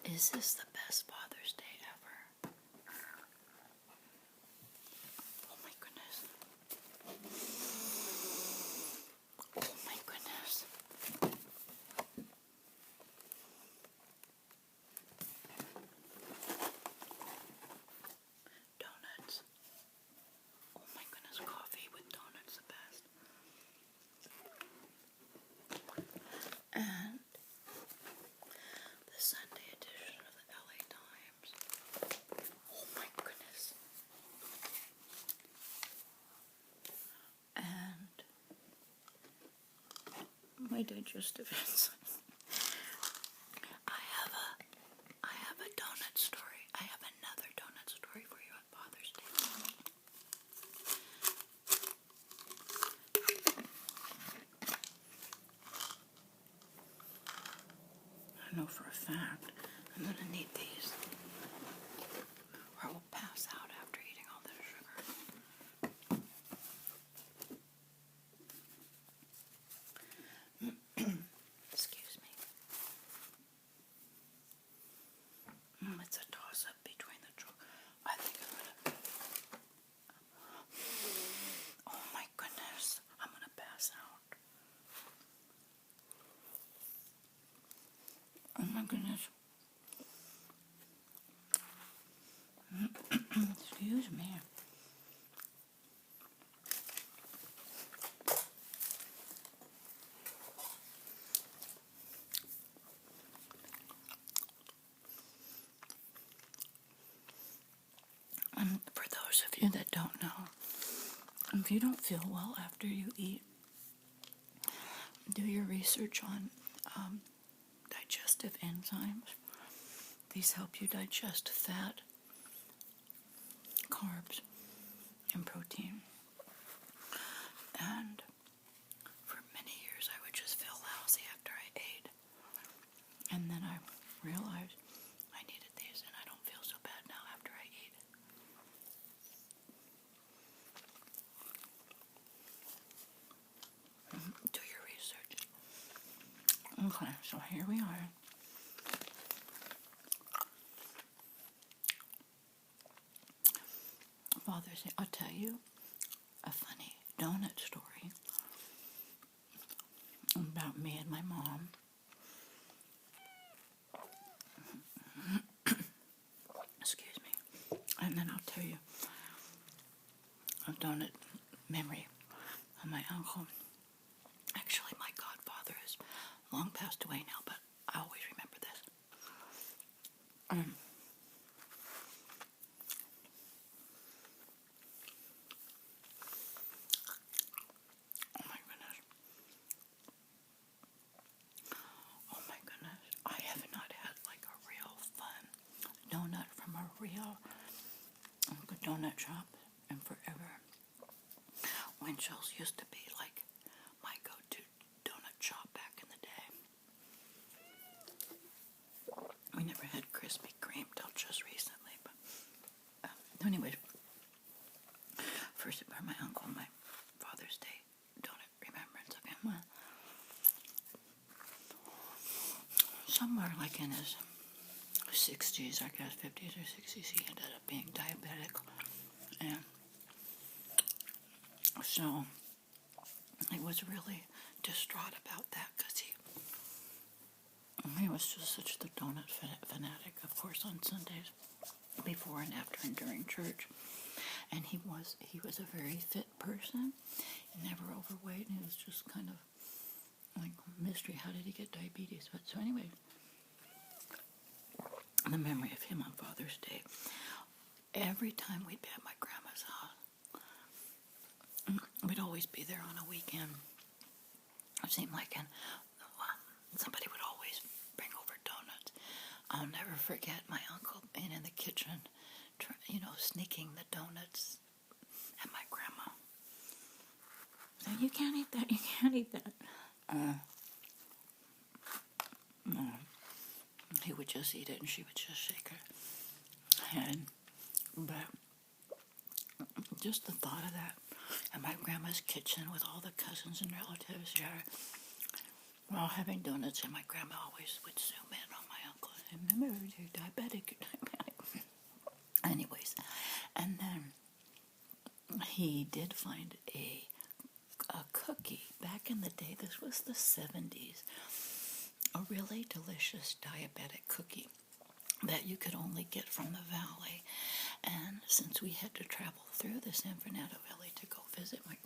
Is this the best Father's Day ever? Oh my goodness. Oh my goodness. Donuts. Oh my goodness, coffee with donuts, the best. And the Sunday edition of the LA Times. Oh my goodness. And my digestive enzyme. I have a donut story. I have another donut story for you on Father's Day. I know for a fact I'm going to need these, or I will pass out after eating all this sugar. Excuse me. It's a toss-up between the two. I think I'm going to... Oh my goodness. I'm going to pass out. Oh my goodness. Excuse me. For those of you that don't know, if you don't feel well after you eat, do your research on digestive enzymes. These help you digest fat, carbs, and protein. And for many years I would just feel lousy after I ate. And then I realized I needed these, and I don't feel so bad now after I eat. Do your research. Okay, so here we are. Father's Day. I'll tell you a funny donut story about me and my mom. Excuse me. And then I'll tell you a donut memory of my uncle. Actually, my godfather is long passed away now, but I always remember this. Oh my goodness. Oh my goodness. I have not had like a real fun donut from a real good donut shop in forever. Winchells used to be like my go-to donut shop back in the day. We never had Krispy Kreme till just recently, but anyways, first for my uncle, my Father's Day donut remembrance of him. Somewhere like in his 60s, I guess 50s or 60s, he ended up being diabetic, and so I was really distraught about that because he was just such the donut fanatic, of course, on Sundays, before and after and during church. And he was a very fit person, never overweight, and it was just kind of like a mystery. How did he get diabetes? But so anyway, the memory of him on Father's Day. Every time we'd be at my grandma's house, we'd always be there on a weekend. It seemed like, and somebody would always bring over donuts. I'll never forget my uncle being in the kitchen, sneaking the donuts at my grandma. Saying, "You can't eat that, you can't eat that." No. He would just eat it and she would just shake her head. But just the thought of that, and my grandma's kitchen with all the cousins and relatives there, we're all having donuts, and my grandma always would zoom in on my uncle and remember, you're diabetic, you're diabetic. Anyways, and then he did find a cookie back in the day. This was the 70s. A really delicious diabetic cookie that you could only get from the valley. And since we had to travel through the San Fernando Valley to go visit my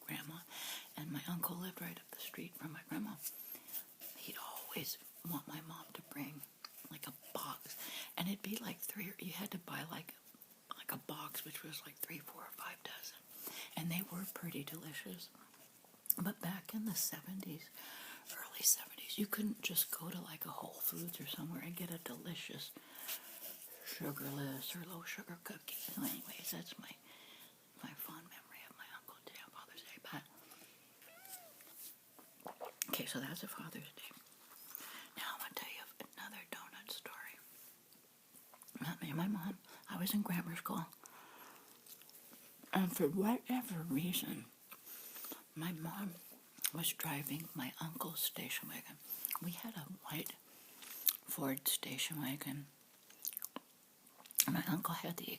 grandma, and my uncle lived right up the street from my grandma, he'd always want my mom to bring like a box, and it'd be like you had to buy like a box, which was like 3, 4, or 5 dozen, and they were pretty delicious. But back in the 70s, early 70s, you couldn't just go to like a Whole Foods or somewhere and get a delicious sugarless or low sugar cookie. So anyways, that's my fond memory of my Uncle Day on Father's Day. But okay, so that's a Father's Day. Now I'm gonna tell you another donut story. Me and my mom, I was in grammar school, and for whatever reason, my mom was driving my uncle's station wagon. We had a white Ford station wagon. My uncle had the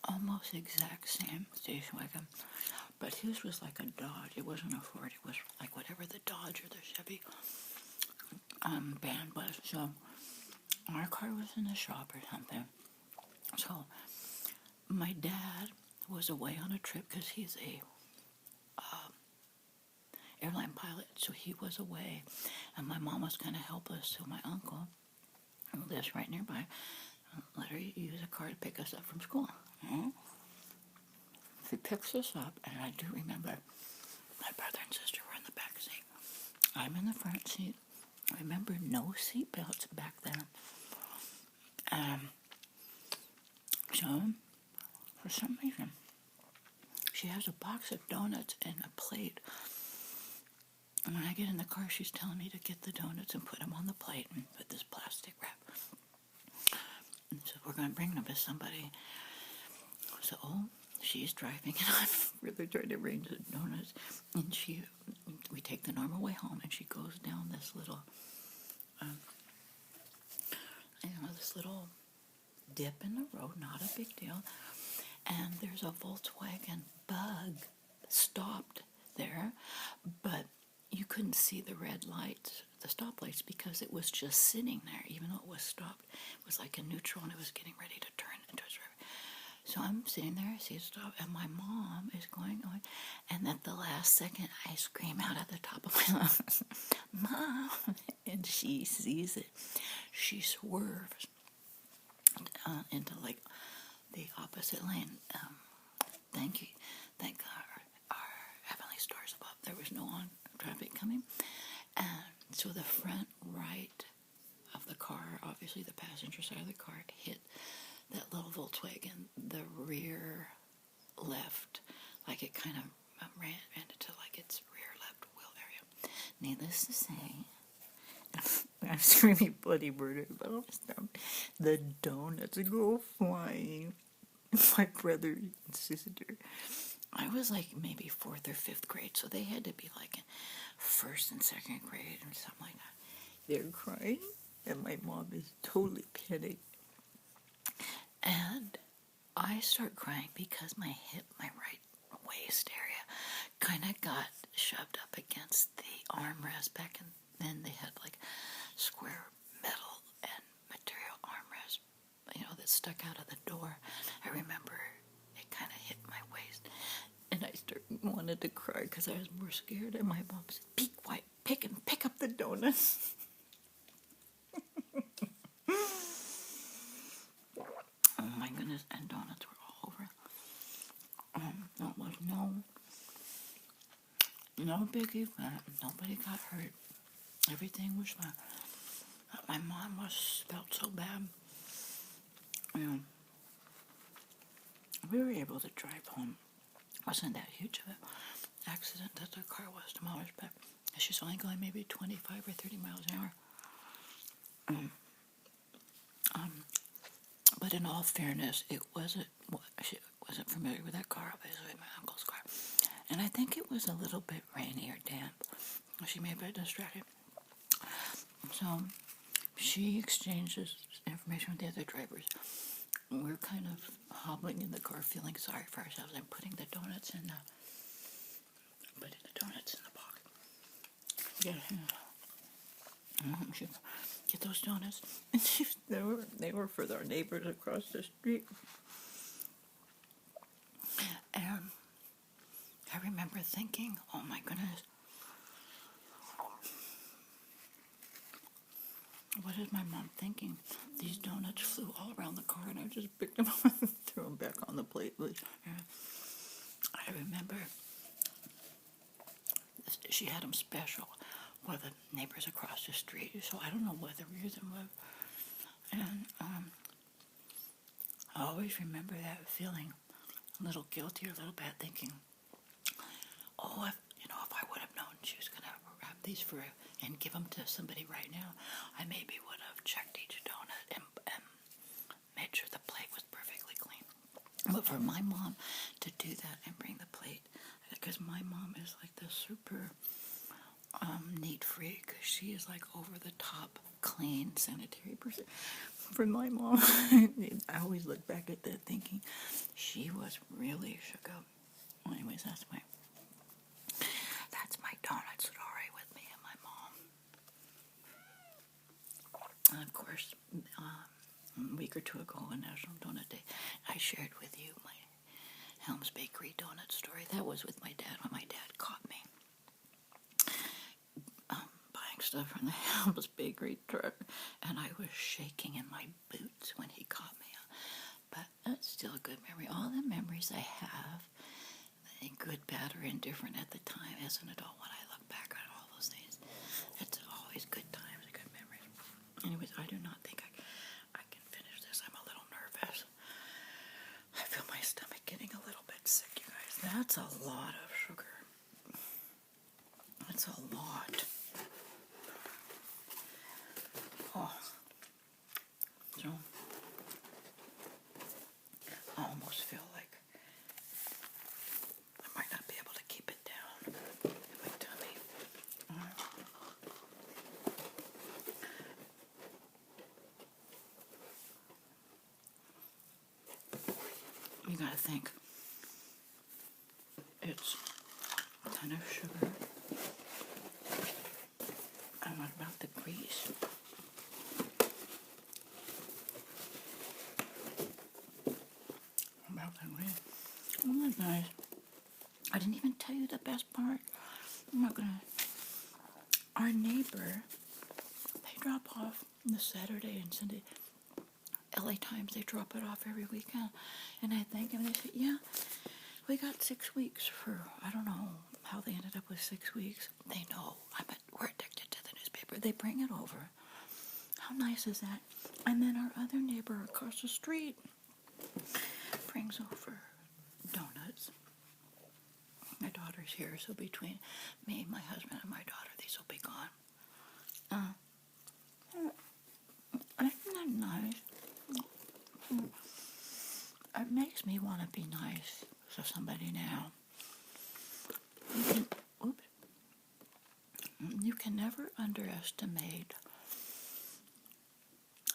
almost exact same station wagon, but his was like a Dodge. It wasn't a Ford. It was like whatever the Dodge or the Chevy band was. So our car was in the shop or something. So my dad was away on a trip because he's a airline pilot, so he was away, and my mom was going to help us. So my uncle, who lives right nearby, let her use a car to pick us up from school. She picks us up, and I do remember my brother and sister were in the back seat. I'm in the front seat. I remember no seat belts back then. So, for some reason, she has a box of donuts and a plate. And when I get in the car, she's telling me to get the donuts and put them on the plate and put this plastic wrap. And so we're going to bring them to somebody. So she's driving, and I'm really trying to arrange the donuts. And we take the normal way home, and she goes down this little, this little dip in the road, not a big deal. And there's a Volkswagen Bug stopped there, but you couldn't see the red lights, the stoplights, because it was just sitting there, even though it was stopped. It was like in neutral, and it was getting ready to turn into a drive. So I'm sitting there, I see it stop, and my mom is going, and at the last second, I scream out at the top of my lungs, "Mom!" And she sees it. She swerves into like the opposite lane. Thank you. Thank our heavenly stars above. There was no on traffic coming. And so the front right of the car, obviously the passenger side of the car, hit that little Volkswagen. The rear left, like it kind of ran into like its rear left wheel area. Needless to say, I'm screaming bloody murder, but all this time, the donuts go flying. My brother and sister, I was like maybe 4th or 5th grade, so they had to be like in 1st and 2nd grade or something like that. They're crying, and my mom is totally panicked. And I start crying because my hip, my right waist area, kind of got shoved up against the armrest. Back then they had like square metal and material armrest, that stuck out of the door. I remember it kind of hit my waist, and I wanted to cry because I was more scared. And my mom said, "Be quiet, pick up the donuts." Oh my goodness! And donuts were all over. That was no big event. Nobody got hurt. Everything was fine. My mom felt so bad. We were able to drive home. Wasn't that huge of an accident that the car was demolished, but she's only going maybe 25 or 30 miles an hour. But in all fairness, she wasn't familiar with that car, obviously, my uncle's car. And I think it was a little bit rainy or damp. She may have been distracted. So she exchanges information with the other drivers. We're kind of hobbling in the car, feeling sorry for ourselves, and putting the donuts in the box. She get those donuts, and they were for our neighbors across the street. And I remember thinking, oh my goodness, what is my mom thinking? These donuts flew all around the car, and I just picked them up and threw them back on the plate. I remember she had them special for the neighbors across the street, so I don't know what the reason was. And I always remember that feeling a little guilty or a little bad, thinking, oh, if I would have known she was going to wrap these and give them to somebody right now, I maybe would have checked each donut and made sure the plate was perfectly clean. But for my mom to do that and bring the plate, because my mom is like the super neat freak. She is like over the top clean, sanitary person. For my mom, I always look back at that thinking she was really shook up. Well, anyways, that's my donut story with me and my mom. And of course, a week or two ago on National Donut Day, I shared with you my Helms Bakery donut story. That was with my dad when my dad caught me buying stuff from the Helms Bakery truck, and I was shaking in my boots when he caught me. But that's still a good memory. All the memories I have, good, bad, or indifferent at the time as an adult, when I look back on all those things, it's always good times and good memories. Anyways, I do not think I can finish this. I'm a little nervous. I feel my stomach getting a little bit sick, you guys. That's a lot of sugar. That's a lot. Oh. So, I almost feel like I might not be able to keep it down in my tummy. You gotta think. It's a ton of sugar. And what about the grease? About the grease. Oh my gosh. I didn't even tell you the best part. I'm not gonna. Our neighbor, they drop off the Saturday and Sunday. LA Times, they drop it off every weekend. And I thank them, and they say, yeah, we got 6 weeks for, I don't know how they ended up with 6 weeks. They know, we're addicted to the newspaper. They bring it over. How nice is that? And then our other neighbor across the street brings over donuts. My daughter's here, so between me, my husband, and my daughter, these will be gone. Isn't that nice? It makes me want to be nice to somebody now. You can never underestimate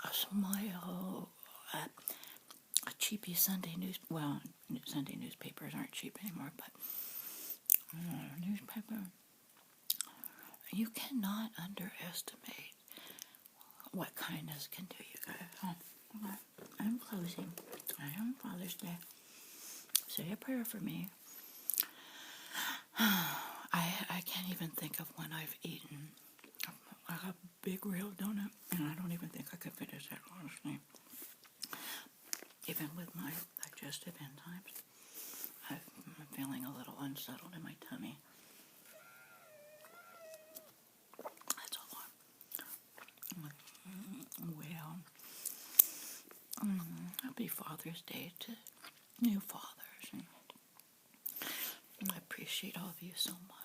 a smile at a cheapy Sunday news. Well, Sunday newspapers aren't cheap anymore, but newspaper. You cannot underestimate what kindness can do, you guys. I'm closing. I am Father's Day. Say a prayer for me. I can't even think of when I've eaten a big real donut, and I don't even think I could finish that, honestly. Even with my digestive enzymes, I'm feeling a little unsettled in my tummy. That's a lot. Well, happy Father's Day to new fathers. I appreciate all of you so much.